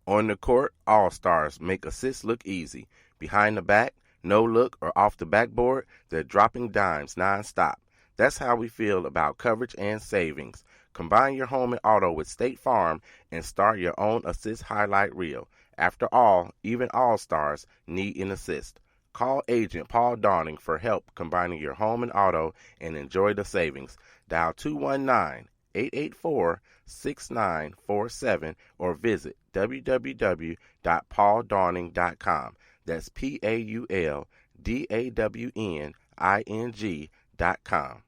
On the court, all stars make assists look easy. Behind the back, no look, or off the backboard, they're dropping dimes nonstop. That's how we feel about coverage and savings. Combine your home and auto with State Farm and start your own assist highlight reel. After all, even all-stars need an assist. Call agent Paul Dawning for help combining your home and auto and enjoy the savings. Dial 219-884-6947 or visit www.pauldawning.com. That's PAULDAWNING.com.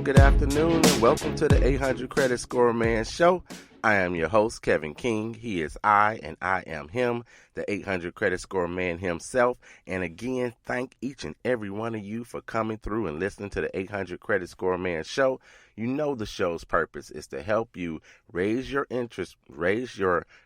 Good afternoon, and welcome to the 800 Credit Score Man Show. I am your host, Kevin King. He is I, and I am him, the 800 Credit Score Man himself. And again, thank each and every one of you for coming through and listening to the 800 Credit Score Man Show. You know the show's purpose is to help you raise your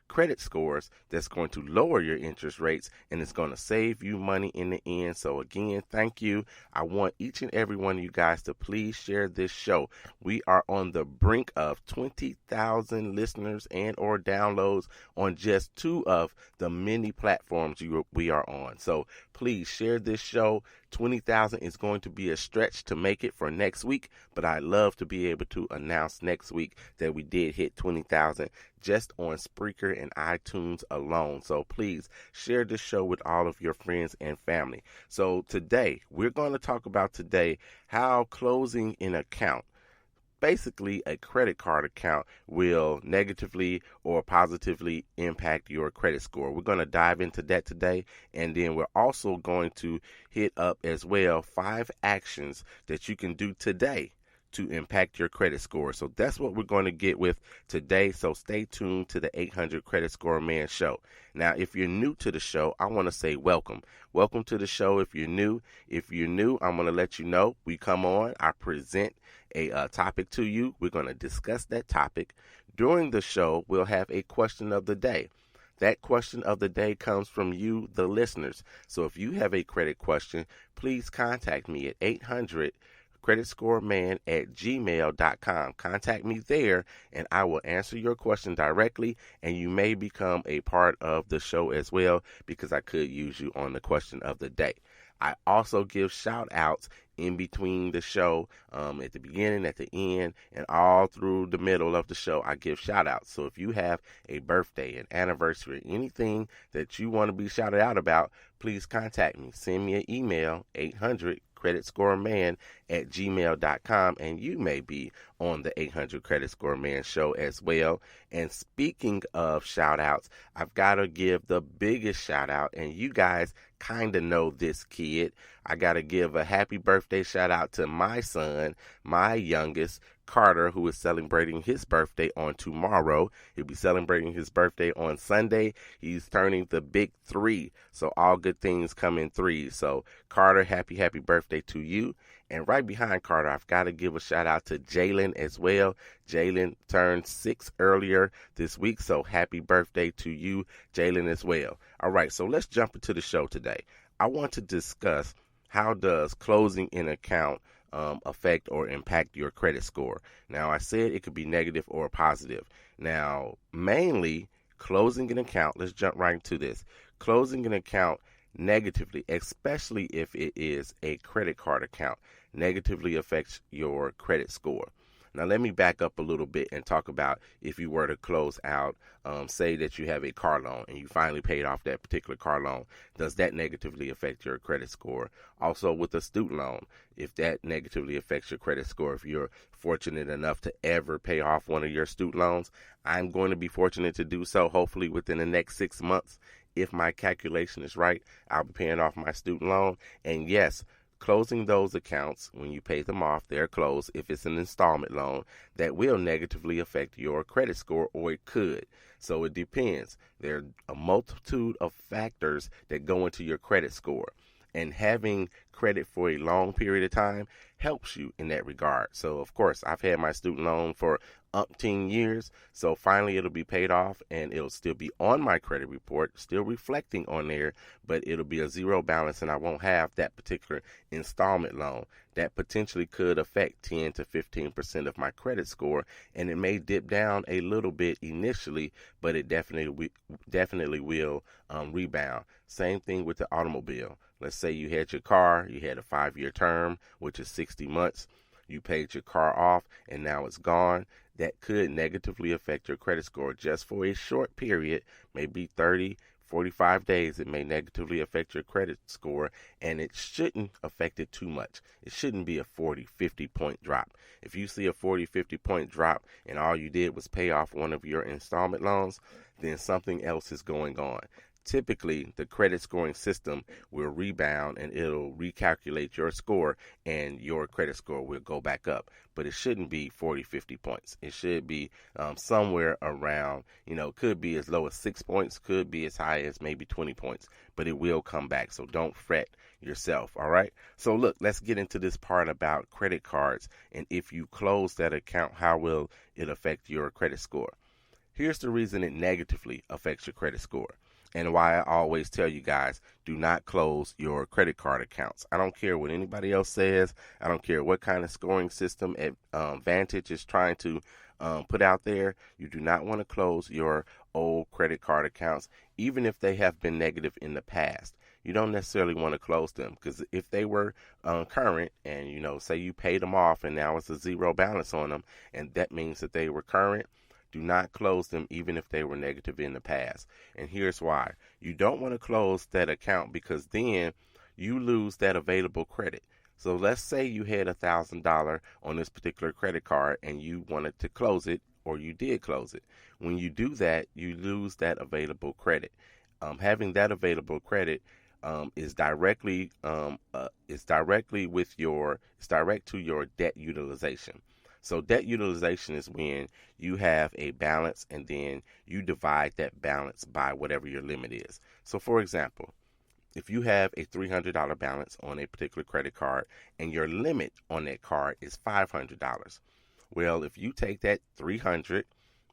credit scores that's going to lower your interest rates, and it's going to save you money in the end. So again, thank you. I want each and every one of you guys to please share this show. We are on the brink of 20,000 listeners and or downloads on just two of the many platforms we are on. So please share this show. 20,000 is going to be a stretch to make it for next week, but I'd love to be able to announce next week that we did hit 20,000 just on Spreaker and iTunes alone. So please share this show with all of your friends and family. So today, we're going to talk about how closing an account, basically a credit card account, will negatively or positively impact your credit score. We're going to dive into that today, and then we're also going to hit up as well 5 actions that you can do today to impact your credit score. So that's what we're going to get with today. So stay tuned to the 800 Credit Score Man Show. Now, if you're new to the show, I want to say welcome. Welcome to the show if you're new. If you're new, I'm going to let you know. We come on, I present a topic to you. We're going to discuss that topic. During the show, we'll have a question of the day. That question of the day comes from you, the listeners. So if you have a credit question, please contact me at 800 creditscoreman@gmail.com. Contact me there, and I will answer your question directly, and you may become a part of the show as well, because I could use you on the question of the day. I also give shout outs in between the show, at the beginning, at the end, and all through the middle of the show. I give shout outs. So if you have a birthday, an anniversary, anything that you want to be shouted out about, please contact me. Send me an email, 800 creditscoreman@gmail.com, and you may be on the 800 Credit Score Man Show as well. And speaking of shout outs, I've got to give the biggest shout out, and you guys kind of know this kid. I got to give a happy birthday shout out to my son, my youngest, Carter, who is celebrating his birthday on tomorrow. He'll be celebrating his birthday on Sunday. He's turning the big 3. So all good things come in 3. So Carter, happy birthday to you. And right behind Carter, I've got to give a shout out to Jalen as well. Jalen turned 6 earlier this week. So happy birthday to you, Jalen, as well. All right, so let's jump into the show today. I want to discuss how does closing an account affect or impact your credit score. Now, I said it could be negative or positive. Now, mainly closing an account, let's jump right into this. Closing an account negatively, especially if it is a credit card account, negatively affects your credit score. Now, let me back up a little bit and talk about if you were to close out, say that you have a car loan and you finally paid off that particular car loan. Does that negatively affect your credit score? Also, with a student loan, if that negatively affects your credit score, if you're fortunate enough to ever pay off one of your student loans, I'm going to be fortunate to do so hopefully within the next 6 months. If my calculation is right, I'll be paying off my student loan. And yes, closing those accounts, when you pay them off, they're closed. If it's an installment loan, that will negatively affect your credit score, or it could. So it depends. There are a multitude of factors that go into your credit score. And having credit for a long period of time helps you in that regard. So, of course, I've had my student loan for umpteen years, so finally it'll be paid off and it'll still be on my credit report, still reflecting on there, but it'll be a zero balance and I won't have that particular installment loan. That potentially could affect 10 to 15% of my credit score, and it may dip down a little bit initially, but it definitely will rebound. Same thing with the automobile. Let's say you had your car, you had a 5-year term, which is 60 months. You paid your car off and now it's gone. That could negatively affect your credit score just for a short period, maybe 30, 45 days. It may negatively affect your credit score, and it shouldn't affect it too much. It shouldn't be a 40, 50 point drop. If you see a 40, 50 point drop and all you did was pay off one of your installment loans, then something else is going on. Typically, the credit scoring system will rebound and it'll recalculate your score and your credit score will go back up. But it shouldn't be 40, 50 points. It should be somewhere around, could be as low as 6 points, could be as high as maybe 20 points, but it will come back. So don't fret yourself. All right. So look, let's get into this part about credit cards. And if you close that account, how will it affect your credit score? Here's the reason it negatively affects your credit score, and why I always tell you guys, do not close your credit card accounts. I don't care what anybody else says. I don't care what kind of scoring system Vantage is trying to put out there. You do not want to close your old credit card accounts, even if they have been negative in the past. You don't necessarily want to close them, because if they were current and, say you paid them off and now it's a zero balance on them, and that means that they were current, do not close them even if they were negative in the past. And here's why. You don't want to close that account because then you lose that available credit. So let's say you had $1,000 on this particular credit card and you wanted to close it, or you did close it. When you do that, you lose that available credit. Having that available credit is direct to your debt utilization. So debt utilization is when you have a balance and then you divide that balance by whatever your limit is. So for example, if you have a $300 balance on a particular credit card and your limit on that card is $500, well, if you take that $300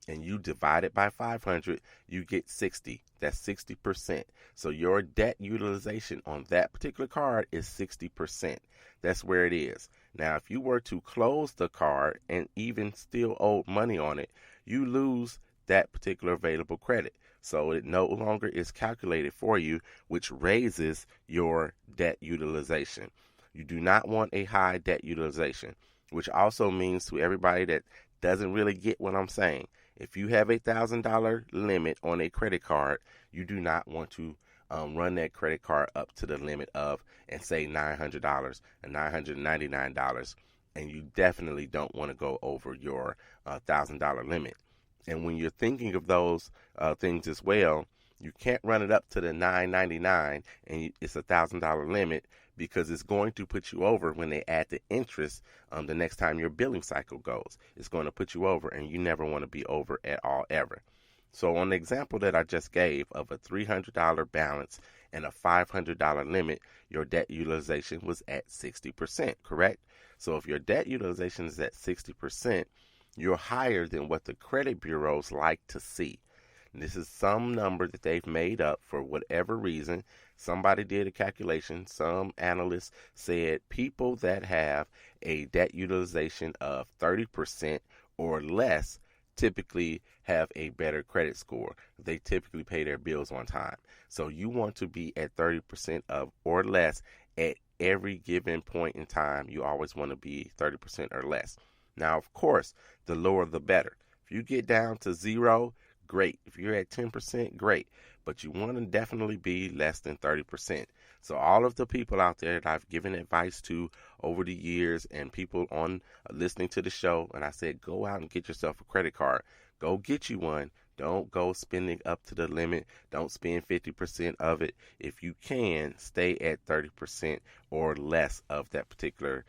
and you divide it by 500, you get 60. That's 60%. So your debt utilization on that particular card is 60%. That's where it is. Now, if you were to close the card and even still owe money on it, you lose that particular available credit. So it no longer is calculated for you, which raises your debt utilization. You do not want a high debt utilization, which also means to everybody that doesn't really get what I'm saying, if you have a $1,000 limit on a credit card, you do not want to run that credit card up to the limit of, and say $900 and $999, and you definitely don't want to go over your $1,000 limit. And when you're thinking of those things as well, you can't run it up to the $999 and it's $1,000 limit, because it's going to put you over when they add the interest the next time your billing cycle goes. It's going to put you over, and you never want to be over at all ever. So on the example that I just gave of a $300 balance and a $500 limit, your debt utilization was at 60%, correct? So if your debt utilization is at 60%, you're higher than what the credit bureaus like to see. And this is some number that they've made up for whatever reason. Somebody did a calculation. Some analysts said people that have a debt utilization of 30% or less typically have a better credit score. They typically pay their bills on time. So you want to be at 30% of or less at every given point in time. You always want to be 30% or less. Now, of course, the lower the better. If you get down to 0, great. If you're at 10%, great. But you want to definitely be less than 30%. So all of the people out there that I've given advice to over the years, and people on listening to the show, and I said, go out and get yourself a credit card. Go get you one. Don't go spending up to the limit. Don't spend 50% of it. If you can, stay at 30% or less of that particular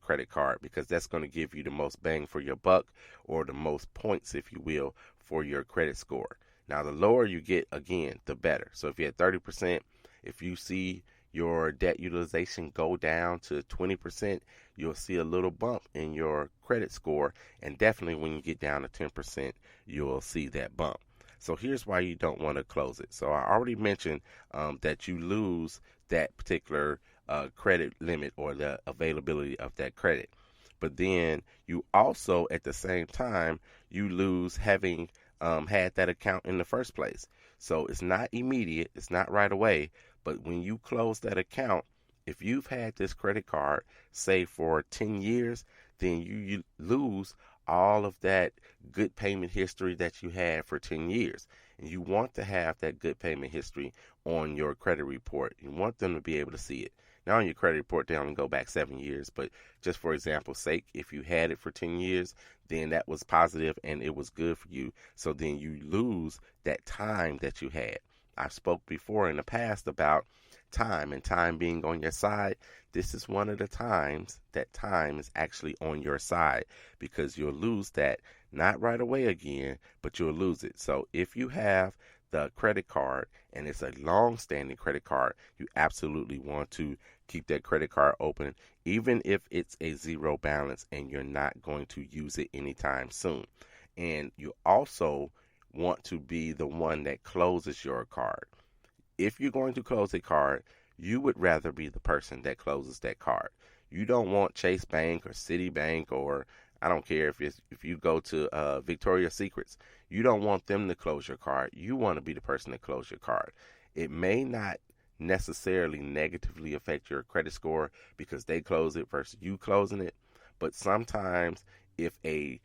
credit card, because that's going to give you the most bang for your buck, or the most points, if you will, for your credit score. Now, the lower you get, again, the better. So if you're at 30%, if you see your debt utilization go down to 20%, you'll see a little bump in your credit score. And definitely when you get down to 10%, you'll see that bump. So here's why you don't want to close it. So I already mentioned that you lose that particular credit limit or the availability of that credit. But then you also, at the same time, you lose having had that account in the first place. So it's not immediate, it's not right away. But when you close that account, if you've had this credit card, say for 10 years, then you lose all of that good payment history that you had for 10 years. And you want to have that good payment history on your credit report. You want them to be able to see it. Now on your credit report, they only go back 7 years, but just for example's sake, if you had it for 10 years, then that was positive and it was good for you. So then you lose that time that you had. I've spoke before in the past about time and time being on your side. This is one of the times that time is actually on your side, because you'll lose that, not right away again, but you'll lose it. So if you have the credit card and it's a long-standing credit card, you absolutely want to keep that credit card open, even if it's a zero balance and you're not going to use it anytime soon. And you also want to be the one that closes your card. If you're going to close a card, you would rather be the person that closes that card. You don't want Chase Bank or Citibank, or I don't care if you go to Victoria's Secrets. You don't want them to close your card. You want to be the person that closes your card. It may not necessarily negatively affect your credit score because they close it versus you closing it, but sometimes if a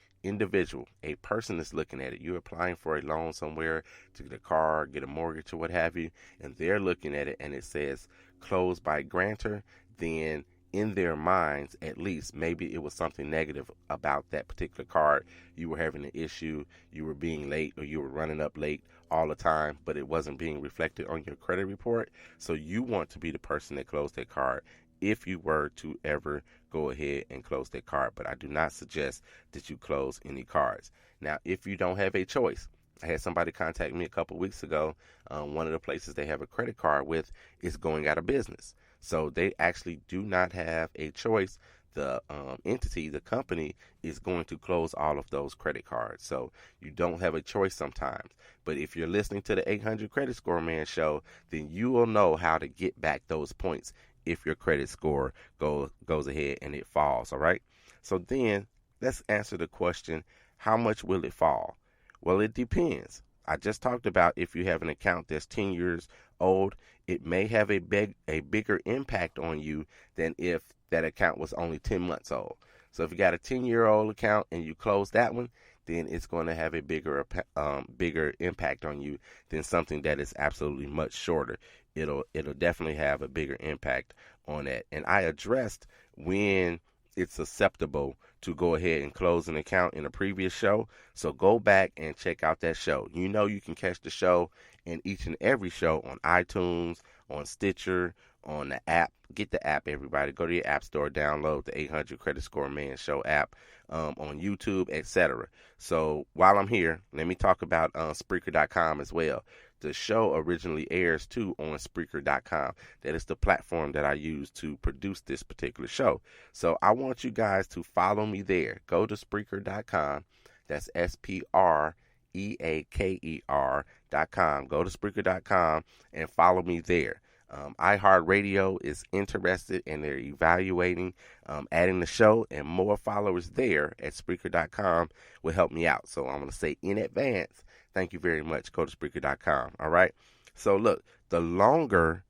person is looking at it, you're applying for a loan somewhere to get a car, get a mortgage, or what have you, and they're looking at it and it says closed by grantor, then in their minds, at least, maybe it was something negative about that particular card. You were having an issue, you were being late, or you were running up late all the time, but it wasn't being reflected on your credit report. So you want to be the person that closed that card if you were to ever go ahead and close that card. But I do not suggest that you close any cards. Now, if you don't have a choice, I had somebody contact me a couple weeks ago. One of the places they have a credit card with is going out of business. So they actually do not have a choice. The entity, the company, is going to close all of those credit cards. So you don't have a choice sometimes. But if you're listening to the 800 Credit Score Man show, then you will know how to get back those points if your credit score goes ahead and it falls, all right? So then let's answer the question, how much will it fall? Well, it depends. I just talked about if you have an account that's 10 years old, it may have a bigger impact on you than if that account was only 10 months old. So if you got a 10-year-old account and you close that one, then it's going to have a bigger impact on you than something that is absolutely much shorter. It'll definitely have a bigger impact on that. And I addressed when it's acceptable to go ahead and close an account in a previous show. So go back and check out that show. You know you can catch the show and each and every show on iTunes, on Stitcher, on the app. Get the app, everybody. Go to your app store, download the 800 Credit Score Man Show app, on YouTube, etc. So while I'm here, let me talk about Spreaker.com as well. The show originally airs too on Spreaker.com. That is the platform that I use to produce this particular show. So I want you guys to follow me there. Go to Spreaker.com. That's Spreaker.com. Go to Spreaker.com and follow me there. iHeartRadio is interested and they're evaluating adding the show, and more followers there at Spreaker.com will help me out. So I'm going to say in advance, thank you very much. Go to Spreaker.com. All right. So look, the longer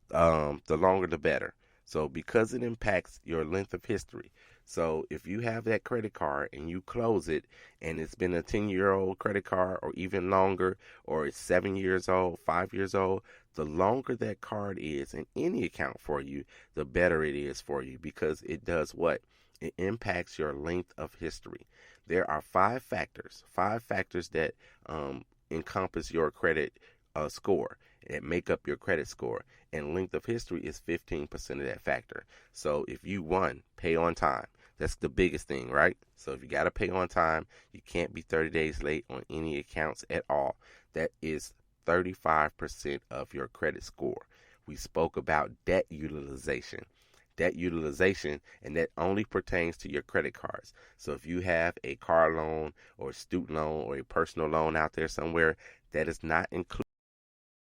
the better. So because it impacts your length of history. So if you have that credit card and you close it and it's been a 10-year-old credit card or even longer, or it's 7 years old, 5 years old, the longer that card is in any account for you, the better it is for you, because it does what? It impacts your length of history. There are five factors that encompass your credit score and make up your credit score. And length of history is 15% of that factor. So if you, pay on time. That's the biggest thing, right? So if you got to pay on time, you can't be 30 days late on any accounts at all. That is 35% of your credit score. we spoke about debt utilization. Debt utilization, and that only pertains to your credit cards. So if you have a car loan or a student loan or a personal loan out there somewhere, that is not included